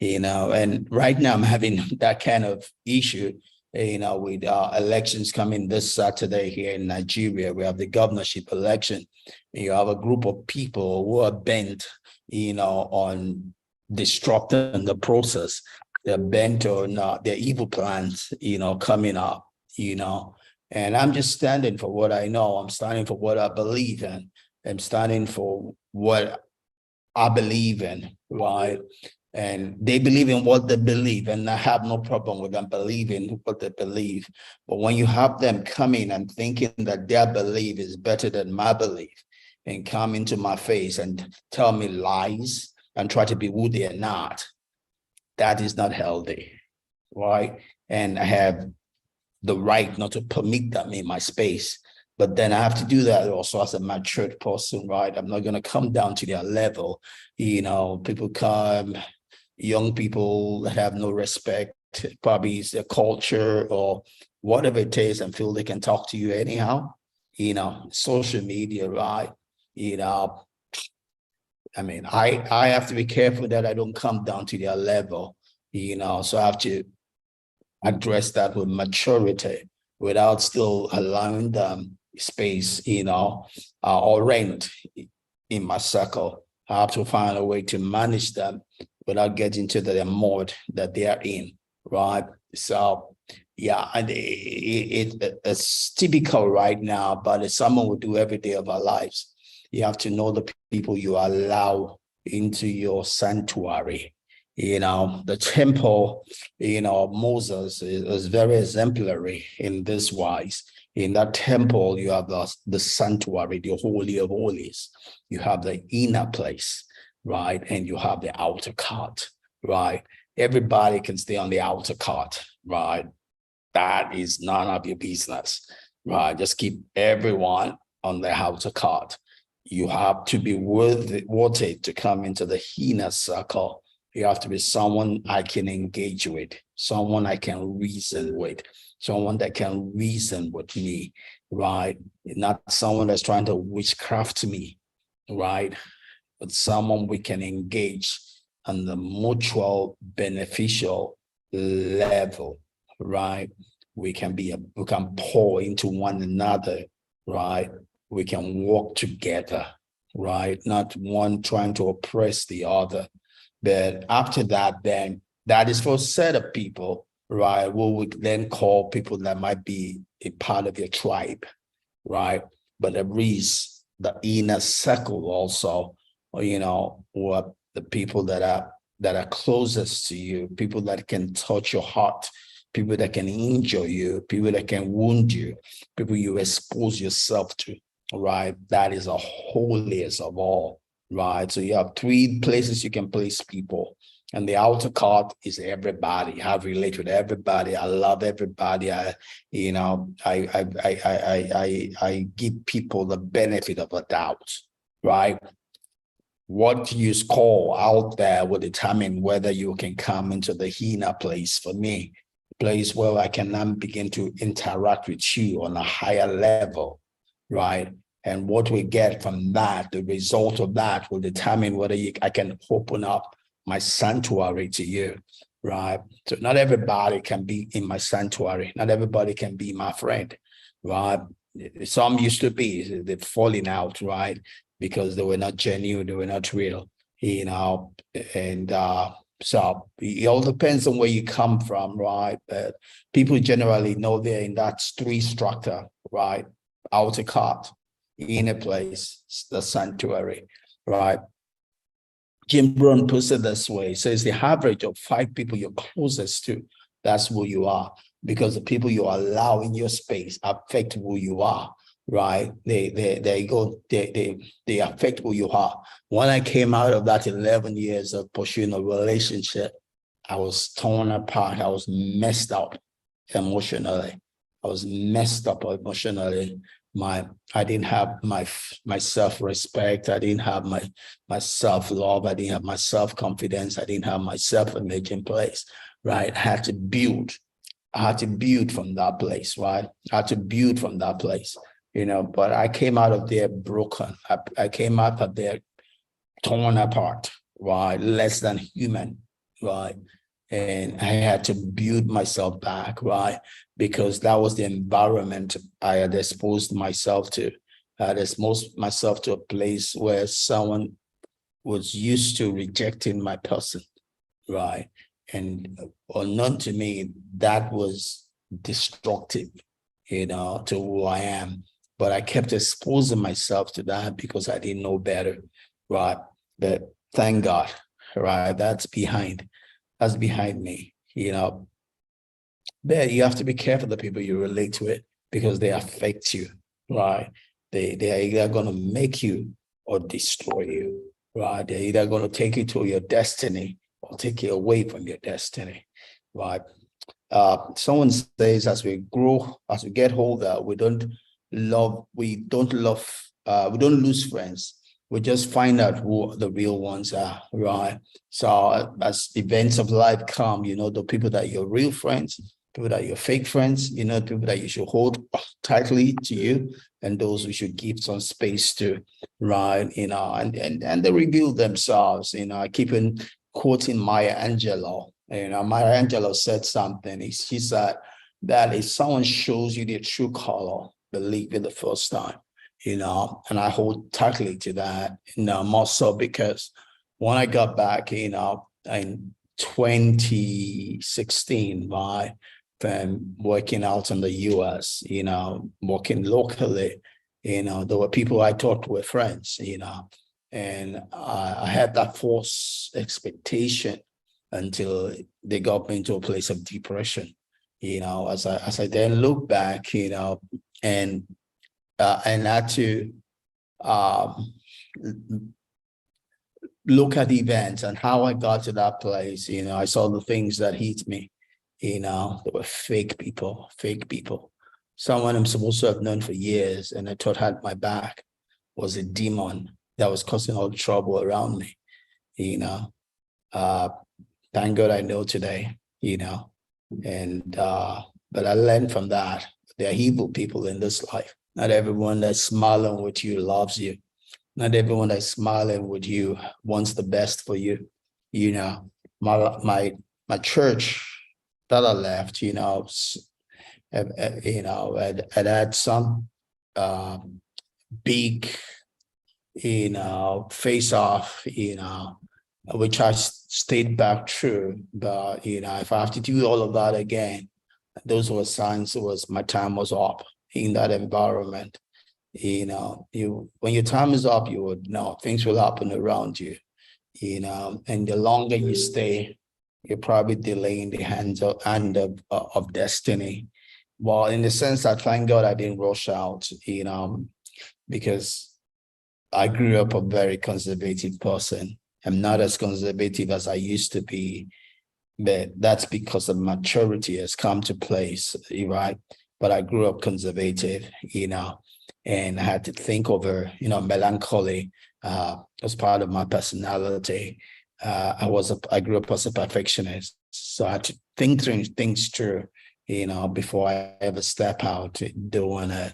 and right now I'm having that kind of issue, with elections coming this Saturday here in Nigeria. We have the governorship election. You have a group of people who are bent, on disrupting the process. They're bent on their evil plans, coming up, and I'm just standing for what I know. I'm standing for what I believe in. I'm standing for what I believe in, right? And they believe in what they believe, and I have no problem with them believing what they believe. But when you have them coming and thinking that their belief is better than my belief, and come into my face and tell me lies and try to be who they are not, that is not healthy, right? And I have the right not to permit them in my space. But then I have to do that also as a matured person, right? I'm not going to come down to their level. People come, young people that have no respect, probably it's their culture or whatever it is, and feel they can talk to you anyhow. Social media, right? I have to be careful that I don't come down to their level, so I have to address that with maturity without still allowing them space, or rent in my circle. I have to find a way to manage them without getting to the mode that they are in, right? So, yeah, and it's typical right now, but it's something we do every day of our lives. You have to know the people you allow into your sanctuary. The temple, Moses is very exemplary in this wise. In that temple, you have the sanctuary, the Holy of Holies. You have the inner place, right? And you have the outer court, right? Everybody can stay on the outer court, right? That is none of your business, right? Just keep everyone on the outer court. You have to be worthy to come into the inner circle. You have to be someone I can engage with, someone I can reason with, someone that can reason with me, right? Not someone that's trying to witchcraft me, right? But someone we can engage on the mutual beneficial level, right? We can pour into one another, right? We can work together, right? Not one trying to oppress the other. But after that, then that is for a set of people, right? Who would then call people that might be a part of your tribe, right? But there is the inner circle also, who are the people that are closest to you, people that can touch your heart, people that can injure you, people that can wound you, people you expose yourself to, right? That is the holiest of all. Right. So you have three places you can place people. And the outer court is everybody. I relate with everybody. I love everybody. I give people the benefit of a doubt. Right. What you score out there will determine whether you can come into the inner place. For me, place where I can now begin to interact with you on a higher level. Right. And what we get from that, the result of that will determine whether I can open up my sanctuary to you, right? So not everybody can be in my sanctuary. Not everybody can be my friend, right? Some used to be, they're falling out, right? Because they were not genuine, they were not real, and so it all depends on where you come from, right? But people generally know they're in that three structure, right? Outer court, inner place, the sanctuary, right? Jim Brown puts it this way. He says the average of 5 people you're closest to, that's who you are, because the people you allow in your space affect who you are, right? They affect who you are. When I came out of that 11 years of pursuing a relationship, I was torn apart. I was messed up emotionally. I was messed up emotionally. I didn't have my self-respect. I didn't have my self-love. I didn't have my self-confidence. I didn't have my self-image in place, right? I had to build from that place, right? I had to build from that place, but I came out of there broken. I came out of there torn apart, right? Less than human, right? And I had to build myself back, right? Because that was the environment I had exposed myself to. I had exposed myself to a place where someone was used to rejecting my person, right? And unknown to me, that was destructive, to who I am. But I kept exposing myself to that because I didn't know better, right? But thank God, right? That's behind me, But you have to be careful the people you relate to it because they affect you, right? They are either going to make you or destroy you, right? They're either going to take you to your destiny or take you away from your destiny, right? Someone says as we grow, as we get older, we don't lose friends. We just find out who the real ones are, right? So as events of life come, the people that are your real friends, people that are your fake friends, people that you should hold tightly to you, and those we should give some space to, right? And they reveal themselves. I keep on quoting Maya Angelou. Maya Angelou said something. She said that if someone shows you their true color, believe it the first time, and I hold tightly to that, more so because when I got back, in 2016, right, from working out in the US, working locally, there were people I thought were friends, and I had that false expectation until they got me into a place of depression. As I then look back, and had to um, look at events and how I got to that place. I saw the things that hit me. They were fake people, fake people. Someone I'm supposed to have known for years and I thought had my back was a demon that was causing all the trouble around me. Uh, thank God I know today, and but I learned from that. There are evil people in this life. Not everyone that's smiling with you loves you. Not everyone that's smiling with you wants the best for you. My church that I left, had some big, face off, which I stayed back through. But if I have to do all of that again, those were signs my time was up in that environment. When your time is up, you would know things will happen around you, and the longer you stay, you're probably delaying the hand of destiny. Well, in the sense that thank God I didn't rush out, because I grew up a very conservative person. I'm not as conservative as I used to be, but that's because of maturity has come to place, right? But I grew up conservative, and I had to think over, melancholy as part of my personality. I grew up as a perfectionist, so I had to think through things through, before I ever step out doing it.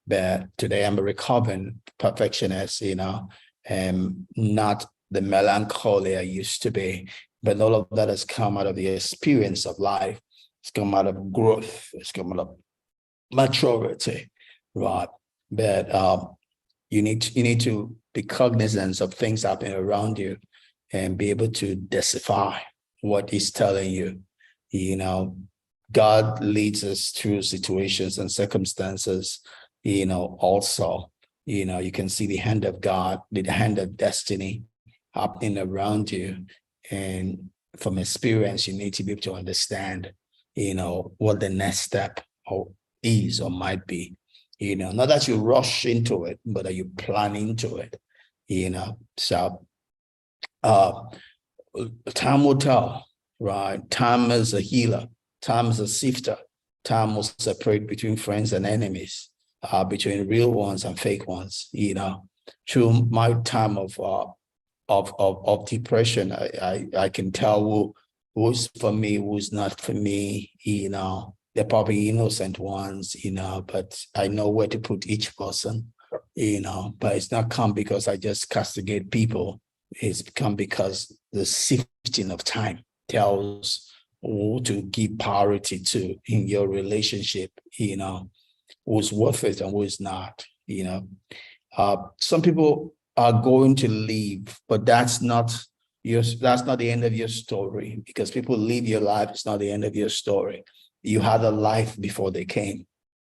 But today I'm a recovering perfectionist, and not the melancholy I used to be. But all of that has come out of the experience of life. It's come out of growth. It's come out of maturity, right? But you need to be cognizant of things happening around you and be able to decipher what he's telling you. God leads us through situations and circumstances, also. You can see the hand of God, the hand of destiny happening around you. And from experience, you need to be able to understand, what the next step is or might be. Not that you rush into it, but that you plan into it. So time will tell, right? Time is a healer. Time is a sifter. Time will separate between friends and enemies, between real ones and fake ones. Through my time of depression, I can tell who's for me, who's not for me. They're probably innocent ones, but I know where to put each person. But it's not come because I just castigate people. It's come because the sifting of time. tells who to give priority to in your relationship, who's worth it and who is not. Some people are going to leave, but that's not the end of your story, because people leave your life. It's not the end of your story. You had a life before they came.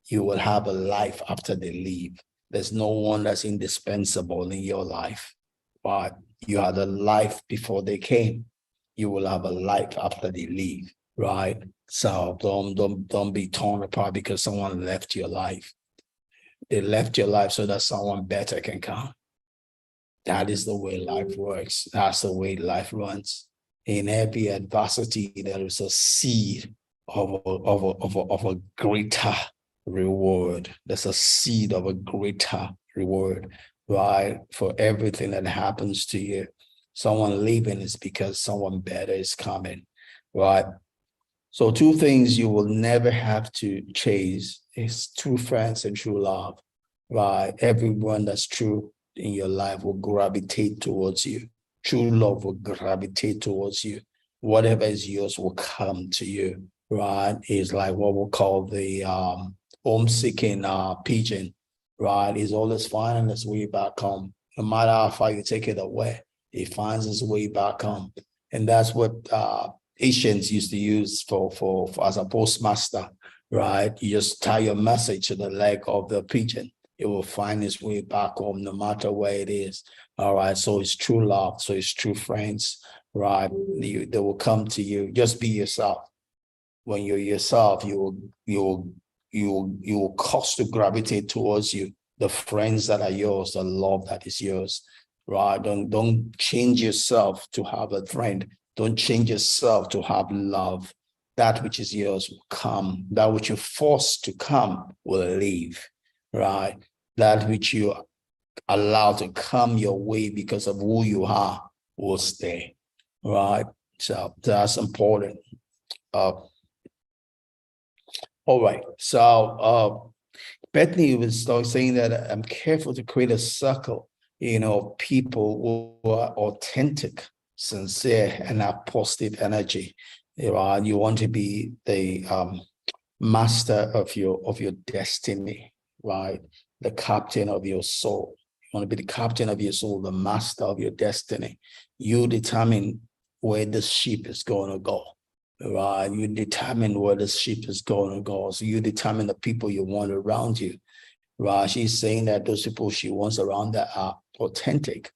You will have a life after they leave. There's no one that's indispensable in your life, but you had a life before they came. You will have a life after they leave, right? So don't be torn apart because someone left your life. They left your life so that someone better can come. That is the way life works. That's the way life runs. In every adversity, there is a seed of a greater reward. There's a seed of a greater reward, right? For everything that happens to you. Someone leaving is because someone better is coming, right? So two things you will never have to chase is true friends and true love, right? Everyone that's true in your life will gravitate towards you. True love will gravitate towards you. Whatever is yours will come to you, right? It's like what we call the home-seeking pigeon, right? He's always finding his way back home. No matter how far you take it away, he finds his way back home. And that's what Asians used to use for as a postmaster, right? You just tie your message to the leg of the pigeon. It will find its way back home no matter where it is. All right. So it's true love. So it's true friends, right? They will come to you. Just be yourself. When you're yourself, you will cause to gravitate towards you. The friends that are yours, the love that is yours, right? Don't change yourself to have a friend. Don't change yourself to have love. That which is yours will come. That which you're forced to come will leave, right? That which you allow to come your way because of who you are will stay, right? So that's important. All right. So Bethany was saying that I'm careful to create a circle, people who are authentic, sincere, and have positive energy. You want to be the master of your destiny, right? The captain of your soul. You want to be the captain of your soul, the master of your destiny. You determine where the ship is going to go, right? You determine where the ship is going to go. So you determine the people you want around you, right? She's saying that those people she wants around that are authentic,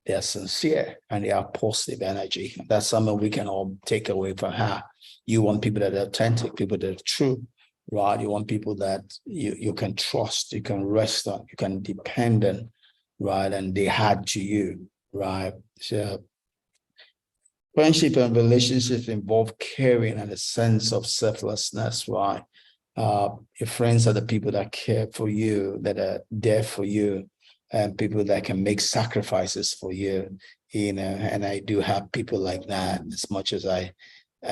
they're sincere, and they have positive energy. That's something we can all take away from her. You want people that are authentic, people that are true, right? You want people that you can trust, you can rest on, you can depend on, right? And they had to you, right? So friendship and relationships involve caring and a sense of selflessness, right? Your friends are the people that care for you, that are there for you, and people that can make sacrifices for you, and I do have people like that. As much as I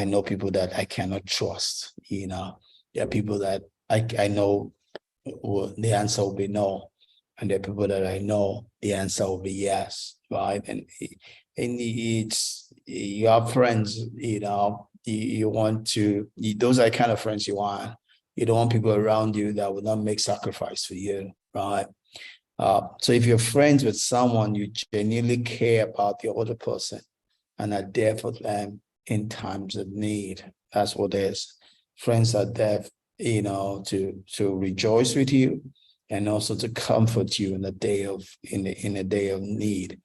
know people that I cannot trust, there are people that I know the answer will be no, and there are people that I know the answer will be yes, right? And it's, you have friends, you want to, those are the kind of friends you want. You don't want people around you that will not make sacrifice for you, right? So if you're friends with someone, you genuinely care about the other person and are there for them in times of need. That's what it is. Friends are there, to rejoice with you and also to comfort you in the day of need.